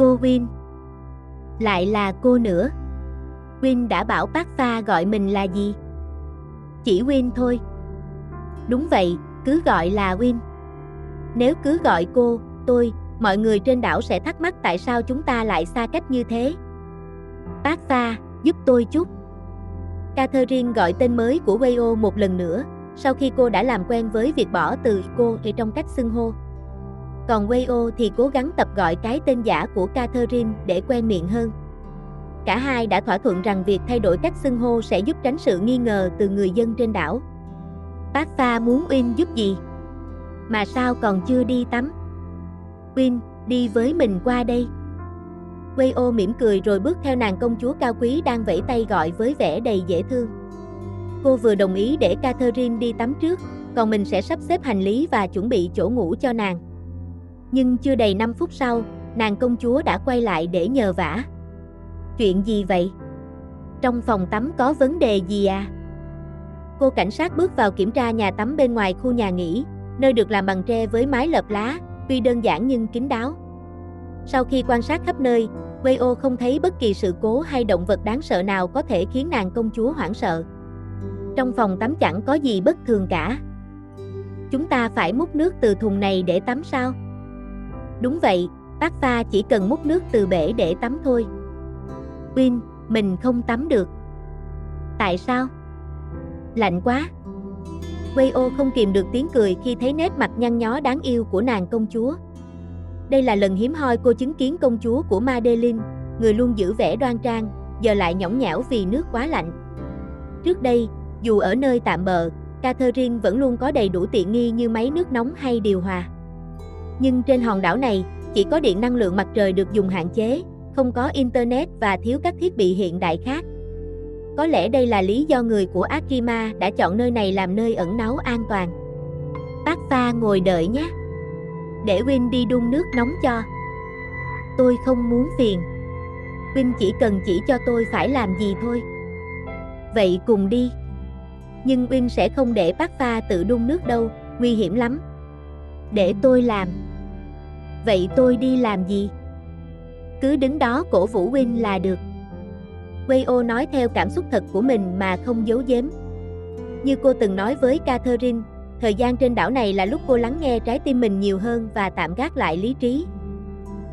Cô Win. Lại là cô nữa. Win đã bảo bác Pha gọi mình là gì? Chỉ Win thôi. Đúng vậy, cứ gọi là Win. Nếu cứ gọi cô, tôi, mọi người trên đảo sẽ thắc mắc tại sao chúng ta lại xa cách như thế. Bác Pha, giúp tôi chút. Catherine gọi tên mới của Wayo một lần nữa, sau khi cô đã làm quen với việc bỏ từ cô ở trong cách xưng hô. Còn Wayo thì cố gắng tập gọi cái tên giả của Catherine để quen miệng hơn. Cả hai đã thỏa thuận rằng việc thay đổi cách xưng hô sẽ giúp tránh sự nghi ngờ từ người dân trên đảo. Bác Pha muốn Win giúp gì? Mà sao còn chưa đi tắm? Win, đi với mình qua đây. Wayo mỉm cười rồi bước theo nàng công chúa cao quý đang vẫy tay gọi với vẻ đầy dễ thương. Cô vừa đồng ý để Catherine đi tắm trước, còn mình sẽ sắp xếp hành lý và chuẩn bị chỗ ngủ cho nàng. Nhưng chưa đầy 5 phút sau, nàng công chúa đã quay lại để nhờ vả. Chuyện gì vậy? Trong phòng tắm có vấn đề gì à? Cô cảnh sát bước vào kiểm tra nhà tắm bên ngoài khu nhà nghỉ, nơi được làm bằng tre với mái lợp lá, tuy đơn giản nhưng kín đáo. Sau khi quan sát khắp nơi, Wayo không thấy bất kỳ sự cố hay động vật đáng sợ nào có thể khiến nàng công chúa hoảng sợ. Trong phòng tắm chẳng có gì bất thường cả. Chúng ta phải múc nước từ thùng này để tắm sao? Đúng vậy, bác Pha chỉ cần múc nước từ bể để tắm thôi. Win, mình không tắm được. Tại sao? Lạnh quá. Wayo không kìm được tiếng cười khi thấy nét mặt nhăn nhó đáng yêu của nàng công chúa. Đây là lần hiếm hoi cô chứng kiến công chúa của Madeline, người luôn giữ vẻ đoan trang, giờ lại nhõng nhẽo vì nước quá lạnh. Trước đây, dù ở nơi tạm bợ, Catherine vẫn luôn có đầy đủ tiện nghi như máy nước nóng hay điều hòa. Nhưng trên hòn đảo này, chỉ có điện năng lượng mặt trời được dùng hạn chế, không có internet và thiếu các thiết bị hiện đại khác. Có lẽ đây là lý do người của Arima đã chọn nơi này làm nơi ẩn náu an toàn. Bác Pha ngồi đợi nhé. Để Win đi đun nước nóng cho. Tôi không muốn phiền. Win chỉ cần chỉ cho tôi phải làm gì thôi. Vậy cùng đi. Nhưng Win sẽ không để bác Pha tự đun nước đâu, nguy hiểm lắm. Để tôi làm. Vậy tôi đi làm gì? Cứ đứng đó cổ vũ Win là được. Wayo nói theo cảm xúc thật của mình mà không giấu giếm. Như cô từng nói với Catherine, thời gian trên đảo này là lúc cô lắng nghe trái tim mình nhiều hơn và tạm gác lại lý trí.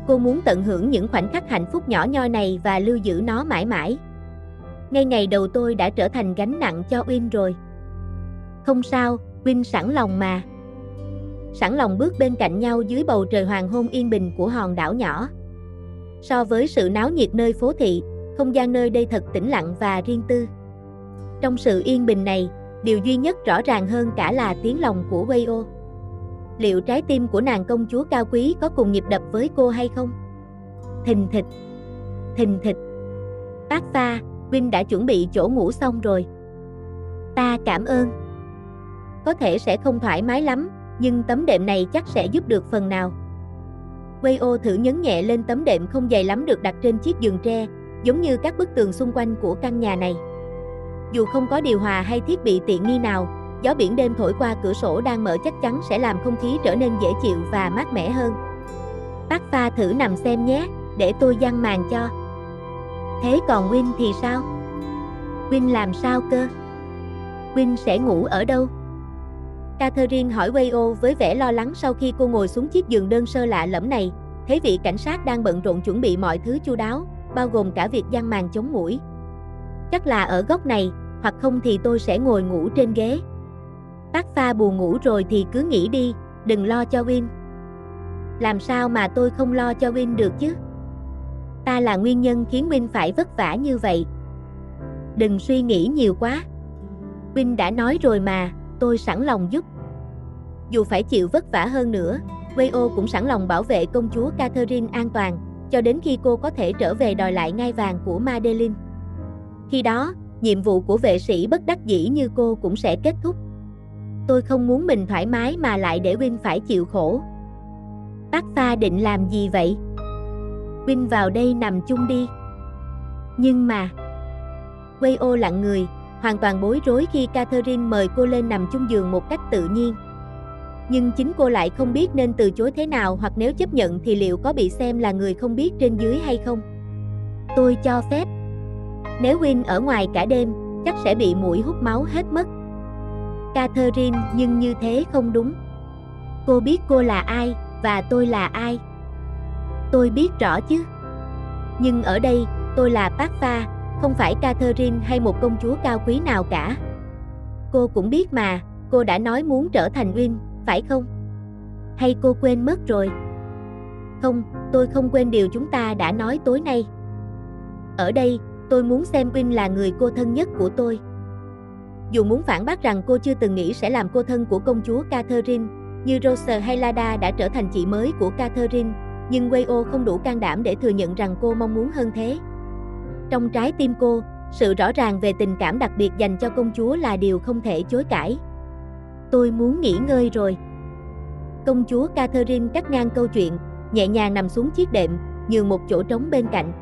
Cô muốn tận hưởng những khoảnh khắc hạnh phúc nhỏ nhoi này và lưu giữ nó mãi mãi. Ngay ngày đầu tôi đã trở thành gánh nặng cho Win rồi. Không sao, Win sẵn lòng mà. Sẵn lòng bước bên cạnh nhau dưới bầu trời hoàng hôn yên bình của hòn đảo nhỏ. So với sự náo nhiệt nơi phố thị, không gian nơi đây thật tĩnh lặng và riêng tư. Trong sự yên bình này, điều duy nhất rõ ràng hơn cả là tiếng lòng của Wayo. Liệu trái tim của nàng công chúa cao quý có cùng nhịp đập với cô hay không? Thình thịch, thình thịch. Bác Pha, Win đã chuẩn bị chỗ ngủ xong rồi. Ta cảm ơn. Có thể sẽ không thoải mái lắm, nhưng tấm đệm này chắc sẽ giúp được phần nào. Wayo thử nhấn nhẹ lên tấm đệm không dày lắm được đặt trên chiếc giường tre, giống như các bức tường xung quanh của căn nhà này. Dù không có điều hòa hay thiết bị tiện nghi nào, gió biển đêm thổi qua cửa sổ đang mở chắc chắn sẽ làm không khí trở nên dễ chịu và mát mẻ hơn. Bác Pha thử nằm xem nhé, để tôi giăng màn cho. Thế còn Win thì sao? Win làm sao cơ? Win sẽ ngủ ở đâu? Catherine hỏi Wayo với vẻ lo lắng sau khi cô ngồi xuống chiếc giường đơn sơ lạ lẫm này, thấy vị cảnh sát đang bận rộn chuẩn bị mọi thứ chu đáo, bao gồm cả việc giăng màn chống muỗi. Chắc là ở góc này, hoặc không thì tôi sẽ ngồi ngủ trên ghế. Bác Pha buồn ngủ rồi thì cứ nghỉ đi, đừng lo cho Win. Làm sao mà tôi không lo cho Win được chứ? Ta là nguyên nhân khiến Win phải vất vả như vậy. Đừng suy nghĩ nhiều quá. Win đã nói rồi mà, tôi sẵn lòng giúp. Dù phải chịu vất vả hơn nữa, Wayo cũng sẵn lòng bảo vệ công chúa Catherine an toàn, cho đến khi cô có thể trở về đòi lại ngai vàng của Madeline. Khi đó, nhiệm vụ của vệ sĩ bất đắc dĩ như cô cũng sẽ kết thúc. Tôi không muốn mình thoải mái mà lại để Win phải chịu khổ. Bác Pha định làm gì vậy? Win vào đây nằm chung đi. Nhưng mà... Wayo lặng người, hoàn toàn bối rối khi Catherine mời cô lên nằm chung giường một cách tự nhiên. nhưng chính cô lại không biết nên từ chối thế nào, hoặc nếu chấp nhận thì liệu có bị xem là người không biết trên dưới hay không. Tôi cho phép. Nếu Win ở ngoài cả đêm, chắc sẽ bị muỗi hút máu hết mất. Catherine, nhưng như thế không đúng. Cô biết cô là ai, và tôi là ai. Tôi biết rõ chứ. Nhưng ở đây, tôi là Pasva, không phải Catherine hay một công chúa cao quý nào cả. Cô cũng biết mà, cô đã nói muốn trở thành Win, phải không? Hay cô quên mất rồi? Không, tôi không quên điều chúng ta đã nói tối nay. Ở đây, tôi muốn xem Win là người cô thân nhất của tôi. Dù muốn phản bác rằng cô chưa từng nghĩ sẽ làm cô thân của công chúa Catherine, như Rose hay Lada đã trở thành chị mới của Catherine, nhưng Wayo không đủ can đảm để thừa nhận rằng cô mong muốn hơn thế. Trong trái tim cô, sự rõ ràng về tình cảm đặc biệt dành cho công chúa là điều không thể chối cãi. Tôi muốn nghỉ ngơi rồi. Công chúa Catherine cắt ngang câu chuyện, nhẹ nhàng nằm xuống chiếc đệm, nhường một chỗ trống bên cạnh.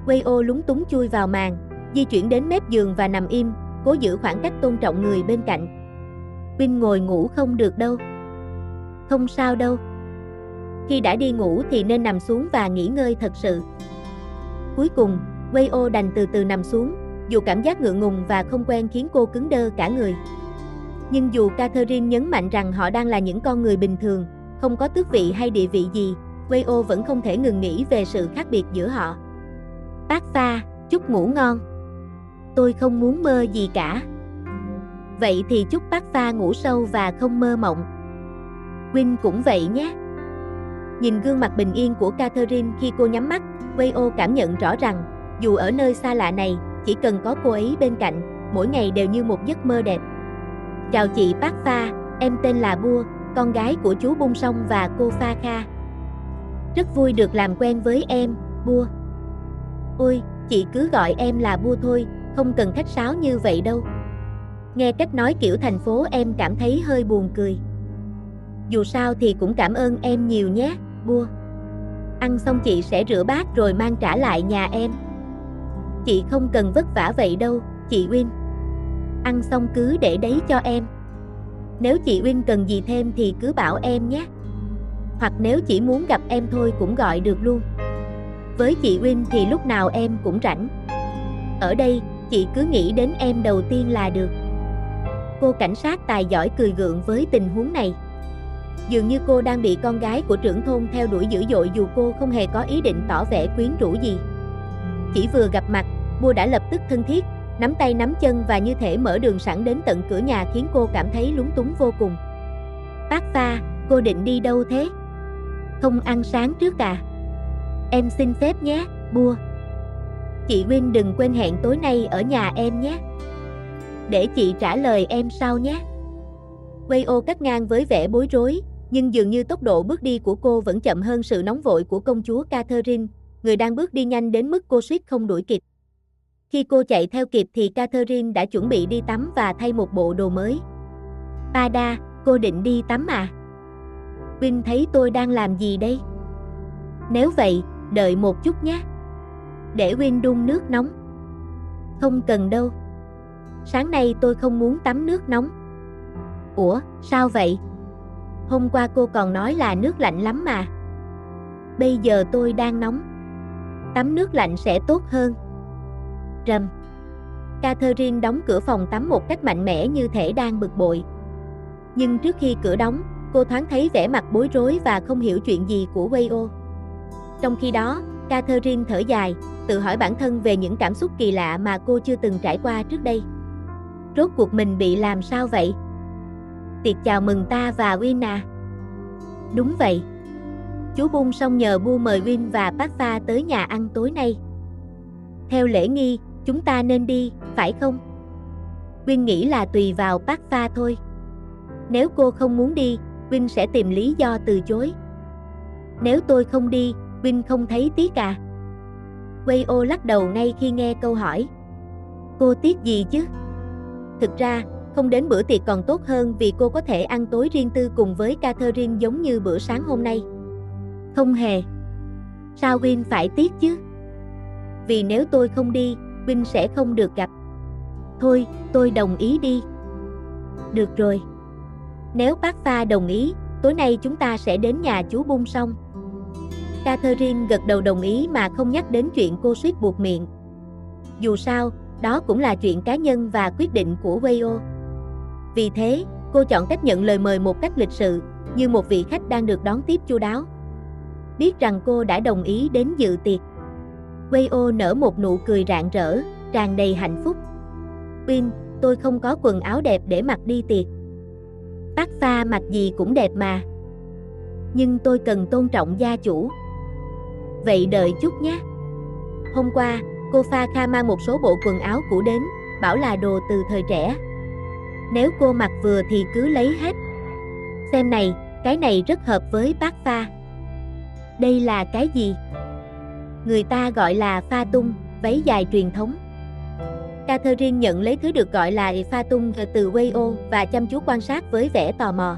Wayo lúng túng chui vào màn, di chuyển đến mép giường và nằm im, cố giữ khoảng cách tôn trọng người bên cạnh. Win ngồi ngủ không được đâu. Không sao đâu. Khi đã đi ngủ thì nên nằm xuống và nghỉ ngơi thật sự. Cuối cùng, Wayo đành từ từ nằm xuống, dù cảm giác ngượng ngùng và không quen khiến cô cứng đơ cả người. Nhưng dù Catherine nhấn mạnh rằng họ đang là những con người bình thường, không có tước vị hay địa vị gì, Wayo vẫn không thể ngừng nghĩ về sự khác biệt giữa họ. Pasva, chúc ngủ ngon. Tôi không muốn mơ gì cả. Vậy thì chúc Pasva ngủ sâu và không mơ mộng. Win cũng vậy nhé. Nhìn gương mặt bình yên của Catherine khi cô nhắm mắt, Wayo cảm nhận rõ rằng, dù ở nơi xa lạ này, chỉ cần có cô ấy bên cạnh, mỗi ngày đều như một giấc mơ đẹp. Chào chị Pasva, em tên là Bua, con gái của chú Bung Song và cô Pha Kha. Rất vui được làm quen với em, Bua. Ôi, chị cứ gọi em là Bua thôi, không cần khách sáo như vậy đâu. Nghe cách nói kiểu thành phố em cảm thấy hơi buồn cười. Dù sao thì cũng cảm ơn em nhiều nhé, Bua. Ăn xong chị sẽ rửa bát rồi mang trả lại nhà em. Chị không cần vất vả vậy đâu, chị Win. Ăn xong cứ để đấy cho em. Nếu chị Win cần gì thêm thì cứ bảo em nhé. Hoặc nếu chỉ muốn gặp em thôi cũng gọi được luôn. Với chị Win thì lúc nào em cũng rảnh. Ở đây, chị cứ nghĩ đến em đầu tiên là được. Cô cảnh sát tài giỏi cười gượng với tình huống này. Dường như cô đang bị con gái của trưởng thôn theo đuổi dữ dội dù cô không hề có ý định tỏ vẻ quyến rũ gì. Chỉ vừa gặp mặt, Bua đã lập tức thân thiết, nắm tay nắm chân và như thể mở đường sẵn đến tận cửa nhà khiến cô cảm thấy lúng túng vô cùng. Pasva, cô định đi đâu thế? Không ăn sáng trước à? Em xin phép nhé, Bua. Chị Win đừng quên hẹn tối nay ở nhà em nhé. Để chị trả lời em sau nhé. Wayo cắt ngang với vẻ bối rối, nhưng dường như tốc độ bước đi của cô vẫn chậm hơn sự nóng vội của công chúa Catherine, người đang bước đi nhanh đến mức cô suýt không đuổi kịp. Khi cô chạy theo kịp thì Catherine đã chuẩn bị đi tắm và thay một bộ đồ mới. Pada, cô định đi tắm à? Win thấy tôi đang làm gì đây? Nếu vậy, đợi một chút nhé. Để Win đun nước nóng. Không cần đâu. Sáng nay tôi không muốn tắm nước nóng. Ủa, sao vậy? Hôm qua cô còn nói là nước lạnh lắm mà. Bây giờ tôi đang nóng. Tắm nước lạnh sẽ tốt hơn. Rầm. Catherine đóng cửa phòng tắm một cách mạnh mẽ như thể đang bực bội. Nhưng trước khi cửa đóng, cô thoáng thấy vẻ mặt bối rối và không hiểu chuyện gì của Wayo. Trong khi đó, Catherine thở dài, tự hỏi bản thân về những cảm xúc kỳ lạ mà cô chưa từng trải qua trước đây. Rốt cuộc mình bị làm sao vậy? Tiệc chào mừng ta và Win à? Đúng vậy. Chú Bung Song nhờ Bua mời Win và Pasva tới nhà ăn tối nay. Theo lễ nghi, chúng ta nên đi, phải không? Win nghĩ là tùy vào Pasva thôi. Nếu cô không muốn đi, Win sẽ tìm lý do từ chối. Nếu tôi không đi, Win không thấy tiếc à? Wayo lắc đầu ngay khi nghe câu hỏi. Cô tiếc gì chứ? Thực ra, không đến bữa tiệc còn tốt hơn vì cô có thể ăn tối riêng tư cùng với Catherine giống như bữa sáng hôm nay. Không hề. Sao Win phải tiếc chứ? Vì nếu tôi không đi, Win sẽ không được gặp. Thôi, tôi đồng ý đi. Được rồi. Nếu bác Pha đồng ý, tối nay chúng ta sẽ đến nhà chú Bung Song. Catherine gật đầu đồng ý mà không nhắc đến chuyện cô suýt buột miệng. Dù sao, đó cũng là chuyện cá nhân và quyết định của Wayo. Vì thế, cô chọn cách nhận lời mời một cách lịch sự, như một vị khách đang được đón tiếp chu đáo. Biết rằng cô đã đồng ý đến dự tiệc, Wayo nở một nụ cười rạng rỡ, tràn đầy hạnh phúc. Win, tôi không có quần áo đẹp để mặc đi tiệc. Bác Pha mặc gì cũng đẹp mà. Nhưng tôi cần tôn trọng gia chủ. Vậy đợi chút nhé. Hôm qua, cô Pha Kha mang một số bộ quần áo cũ đến, bảo là đồ từ thời trẻ. Nếu cô mặc vừa thì cứ lấy hết. Xem này, cái này rất hợp với bác Pha. Đây là cái gì? Người ta gọi là pha tung, váy dài truyền thống. Catherine nhận lấy thứ được gọi là pha tung từ Wayo và chăm chú quan sát với vẻ tò mò.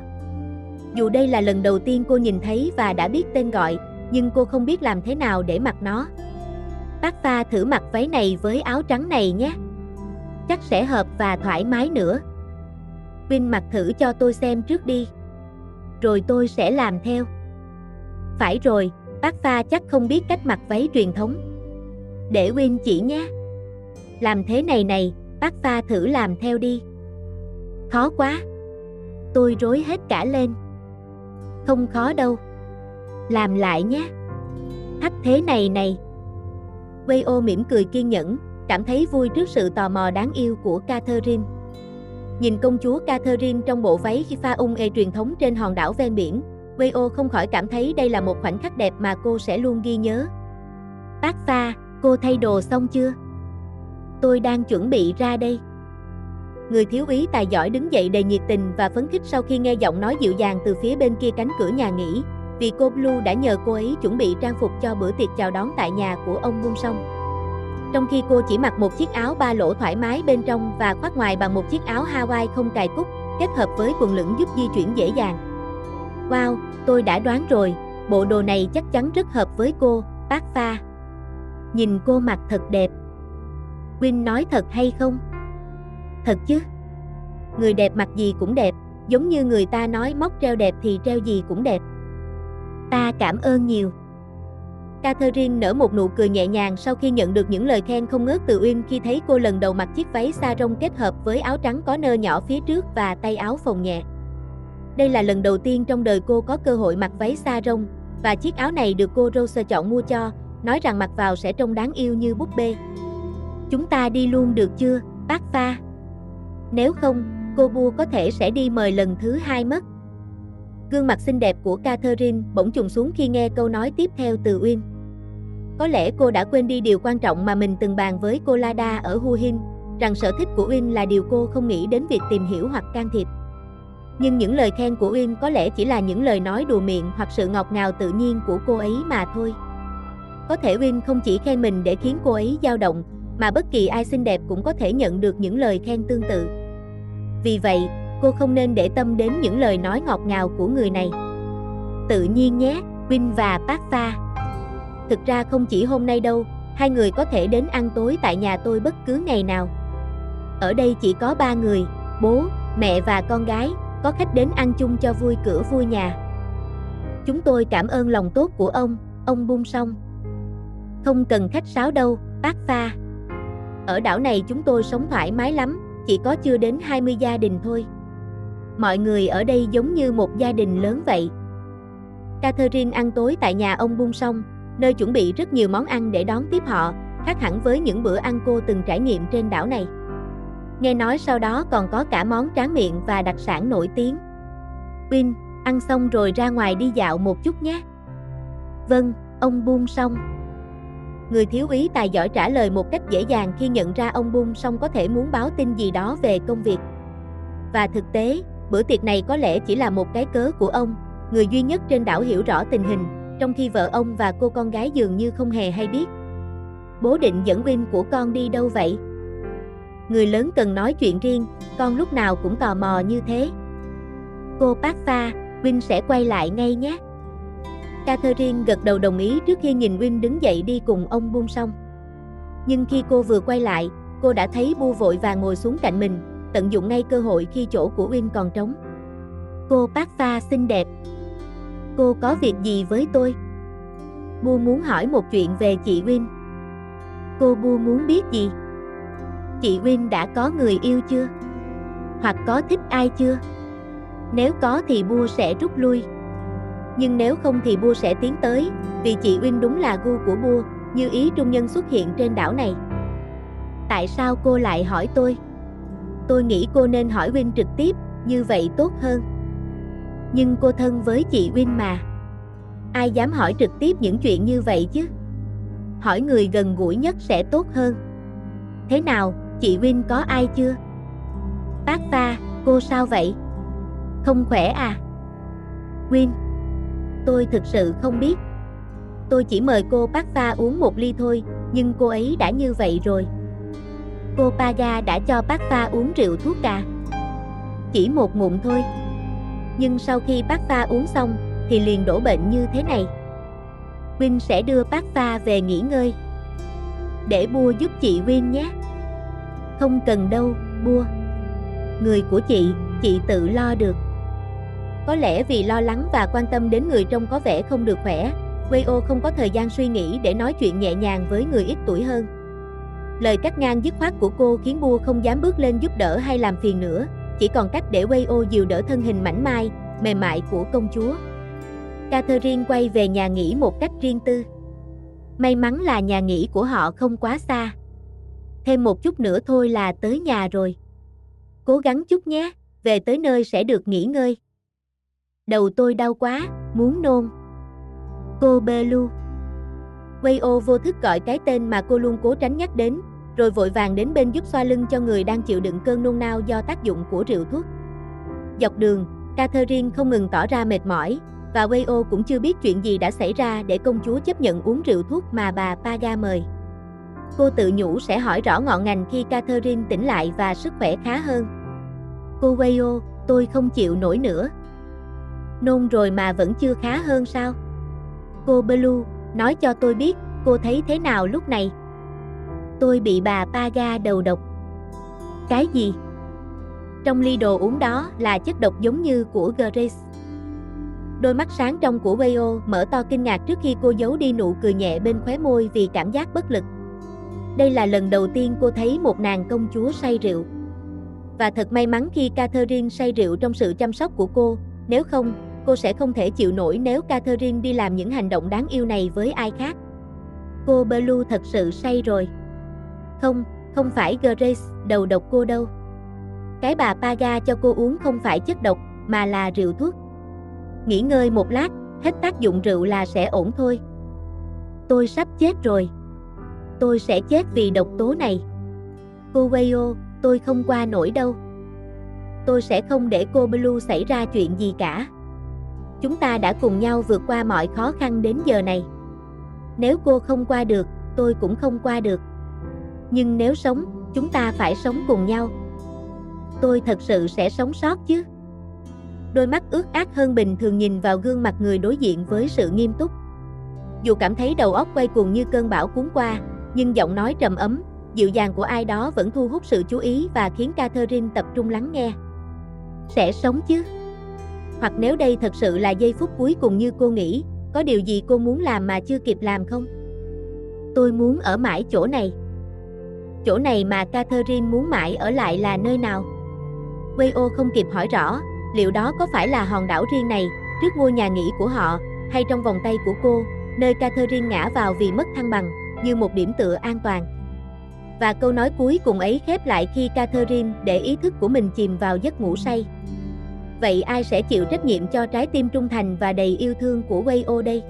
Dù đây là lần đầu tiên cô nhìn thấy và đã biết tên gọi, nhưng cô không biết làm thế nào để mặc nó. Bác Pha thử mặc váy này với áo trắng này nhé. Chắc sẽ hợp và thoải mái nữa. Win mặc thử cho tôi xem trước đi. Rồi tôi sẽ làm theo. Phải rồi, bác Pha chắc không biết cách mặc váy truyền thống. Để Win chỉ nhé. Làm thế này này, bác Pha thử làm theo đi. Khó quá. Tôi rối hết cả lên. Không khó đâu. Làm lại nhé. Thách thế này này. Wayo mỉm cười kiên nhẫn, cảm thấy vui trước sự tò mò đáng yêu của Catherine. Nhìn công chúa Catherine trong bộ váy pha truyền thống trên hòn đảo ven biển, Wayo không khỏi cảm thấy đây là một khoảnh khắc đẹp mà cô sẽ luôn ghi nhớ. Bác Pha, cô thay đồ xong chưa? Tôi đang chuẩn bị ra đây. Người thiếu úy tài giỏi đứng dậy đầy nhiệt tình và phấn khích sau khi nghe giọng nói dịu dàng từ phía bên kia cánh cửa nhà nghỉ, vì cô Blue đã nhờ cô ấy chuẩn bị trang phục cho bữa tiệc chào đón tại nhà của ông Bung Song. Trong khi cô chỉ mặc một chiếc áo ba lỗ thoải mái bên trong và khoác ngoài bằng một chiếc áo Hawaii không cài cúc, kết hợp với quần lửng giúp di chuyển dễ dàng. Wow, tôi đã đoán rồi, bộ đồ này chắc chắn rất hợp với cô, bác Pha. Nhìn cô mặc thật đẹp. Win nói thật hay không? Thật chứ. Người đẹp mặc gì cũng đẹp, giống như người ta nói móc treo đẹp thì treo gì cũng đẹp. Ta cảm ơn nhiều. Catherine nở một nụ cười nhẹ nhàng sau khi nhận được những lời khen không ngớt từ Win khi thấy cô lần đầu mặc chiếc váy sa rông kết hợp với áo trắng có nơ nhỏ phía trước và tay áo phồng nhẹ. Đây là lần đầu tiên trong đời cô có cơ hội mặc váy sa rông, và chiếc áo này được cô Rose chọn mua cho, nói rằng mặc vào sẽ trông đáng yêu như búp bê. Chúng ta đi luôn được chưa, bác Pha? Nếu không, cô Bu có thể sẽ đi mời lần thứ 2 mất. Gương mặt xinh đẹp của Catherine bỗng trùng xuống khi nghe câu nói tiếp theo từ Win. Có lẽ cô đã quên đi điều quan trọng mà mình từng bàn với cô Lada ở Hu Hin, rằng sở thích của Win là điều cô không nghĩ đến việc tìm hiểu hoặc can thiệp. Nhưng những lời khen của Win có lẽ chỉ là những lời nói đùa miệng hoặc sự ngọt ngào tự nhiên của cô ấy mà thôi. Có thể Win không chỉ khen mình để khiến cô ấy dao động, mà bất kỳ ai xinh đẹp cũng có thể nhận được những lời khen tương tự. Vì vậy, cô không nên để tâm đến những lời nói ngọt ngào của người này. Tự nhiên nhé, Win và bác Pha. Thực ra không chỉ hôm nay đâu, hai người có thể đến ăn tối tại nhà tôi bất cứ ngày nào. Ở đây chỉ có 3 người, bố, mẹ và con gái, có khách đến ăn chung cho vui cửa vui nhà. Chúng tôi cảm ơn lòng tốt của ông Bung Song. Không cần khách sáo đâu, bác Pha. Ở đảo này chúng tôi sống thoải mái lắm, chỉ có chưa đến 20 gia đình thôi. Mọi người ở đây giống như một gia đình lớn vậy. Catherine ăn tối tại nhà ông Bung Song, nơi chuẩn bị rất nhiều món ăn để đón tiếp họ, khác hẳn với những bữa ăn cô từng trải nghiệm trên đảo này. Nghe nói sau đó còn có cả món tráng miệng và đặc sản nổi tiếng. Win, ăn xong rồi ra ngoài đi dạo một chút nhé. Vâng, ông Bung Song. Người thiếu úy tài giỏi trả lời một cách dễ dàng khi nhận ra ông Bung Song có thể muốn báo tin gì đó về công việc. Và thực tế, bữa tiệc này có lẽ chỉ là một cái cớ của ông, người duy nhất trên đảo hiểu rõ tình hình, trong khi vợ ông và cô con gái dường như không hề hay biết. Bố định dẫn Win của con đi đâu vậy? Người lớn cần nói chuyện riêng, con lúc nào cũng tò mò như thế. Cô bác Pha, Win sẽ quay lại ngay nhé. Catherine gật đầu đồng ý trước khi nhìn Win đứng dậy đi cùng ông Bung Song. Nhưng khi cô vừa quay lại, cô đã thấy Bu vội vàng ngồi xuống cạnh mình, tận dụng ngay cơ hội khi chỗ của Win còn trống. Cô Park Pha xinh đẹp. Cô có việc gì với tôi? Bu muốn hỏi một chuyện về chị Win. Cô Bu muốn biết gì? Chị Win đã có người yêu chưa? Hoặc có thích ai chưa? Nếu có thì Bu sẽ rút lui. Nhưng nếu không thì Bu sẽ tiến tới, vì chị Win đúng là gu của Bu, như ý trung nhân xuất hiện trên đảo này. Tại sao cô lại hỏi tôi? Tôi nghĩ cô nên hỏi Win trực tiếp, như vậy tốt hơn. Nhưng cô thân với chị Win mà. Ai dám hỏi trực tiếp những chuyện như vậy chứ? Hỏi người gần gũi nhất sẽ tốt hơn. Thế nào, chị Win có ai chưa? Park Pha, cô sao vậy? Không khỏe à? Win, tôi thực sự không biết. Tôi chỉ mời cô Park Pha uống một ly thôi, nhưng cô ấy đã như vậy rồi. Cô Paga đã cho Park Pha uống rượu thuốc à? Chỉ một ngụm thôi. Nhưng sau khi Park Pha uống xong, thì liền đổ bệnh như thế này. Win sẽ đưa Park Pha về nghỉ ngơi. Để Bua giúp chị Win nhé. Không cần đâu, Bua. Người của chị tự lo được. Có lẽ vì lo lắng và quan tâm đến người trông có vẻ không được khỏe, Wei-o không có thời gian suy nghĩ để nói chuyện nhẹ nhàng với người ít tuổi hơn. Lời cắt ngang dứt khoát của cô khiến Bua không dám bước lên giúp đỡ hay làm phiền nữa, chỉ còn cách để Wei-o dìu đỡ thân hình mảnh mai, mềm mại của công chúa. Catherine quay về nhà nghỉ một cách riêng tư. May mắn là nhà nghỉ của họ không quá xa. Thêm một chút nữa thôi là tới nhà rồi. Cố gắng chút nhé, về tới nơi sẽ được nghỉ ngơi. Đầu tôi đau quá, muốn nôn. Cô Belu. Wei-o vô thức gọi cái tên mà cô luôn cố tránh nhắc đến, rồi vội vàng đến bên giúp xoa lưng cho người đang chịu đựng cơn nôn nao do tác dụng của rượu thuốc. Dọc đường, Catherine không ngừng tỏ ra mệt mỏi, và Wei-o cũng chưa biết chuyện gì đã xảy ra để công chúa chấp nhận uống rượu thuốc mà bà Paga mời. Cô tự nhủ sẽ hỏi rõ ngọn ngành khi Catherine tỉnh lại và sức khỏe khá hơn. Cô Wei-o, tôi không chịu nổi nữa. Nôn rồi mà vẫn chưa khá hơn sao? Cô Blue, nói cho tôi biết, cô thấy thế nào lúc này? Tôi bị bà Paga đầu độc. Cái gì? Trong ly đồ uống đó là chất độc giống như của Grace. Đôi mắt sáng trong của Wei-o mở to kinh ngạc trước khi cô giấu đi nụ cười nhẹ bên khóe môi vì cảm giác bất lực. Đây là lần đầu tiên cô thấy một nàng công chúa say rượu. Và thật may mắn khi Catherine say rượu trong sự chăm sóc của cô, nếu không, cô sẽ không thể chịu nổi nếu Catherine đi làm những hành động đáng yêu này với ai khác. Cô Blue thật sự say rồi. Không phải Grace đầu độc cô đâu. Cái bà Paga cho cô uống không phải chất độc, mà là rượu thuốc. Nghỉ ngơi một lát, hết tác dụng rượu là sẽ ổn thôi. Tôi sắp chết rồi. Tôi sẽ chết vì độc tố này. Cô Wei-o, tôi không qua nổi đâu. Tôi sẽ không để cô Blue xảy ra chuyện gì cả. Chúng ta đã cùng nhau vượt qua mọi khó khăn đến giờ này. Nếu cô không qua được, tôi cũng không qua được. Nhưng nếu sống, chúng ta phải sống cùng nhau. Tôi thật sự sẽ sống sót chứ? Đôi mắt ướt át hơn bình thường nhìn vào gương mặt người đối diện với sự nghiêm túc. Dù cảm thấy đầu óc quay cuồng như cơn bão cuốn qua, nhưng giọng nói trầm ấm, dịu dàng của ai đó vẫn thu hút sự chú ý và khiến Catherine tập trung lắng nghe. Sẽ sống chứ? Hoặc nếu đây thật sự là giây phút cuối cùng như cô nghĩ, có điều gì cô muốn làm mà chưa kịp làm không? Tôi muốn ở mãi chỗ này. Chỗ này mà Catherine muốn mãi ở lại là nơi nào? Wei-o không kịp hỏi rõ, liệu đó có phải là hòn đảo riêng này, trước ngôi nhà nghỉ của họ, hay trong vòng tay của cô, nơi Catherine ngã vào vì mất thăng bằng, như một điểm tựa an toàn. Và câu nói cuối cùng ấy khép lại khi Catherine để ý thức của mình chìm vào giấc ngủ say. Vậy ai sẽ chịu trách nhiệm cho trái tim trung thành và đầy yêu thương của Wei-o đây?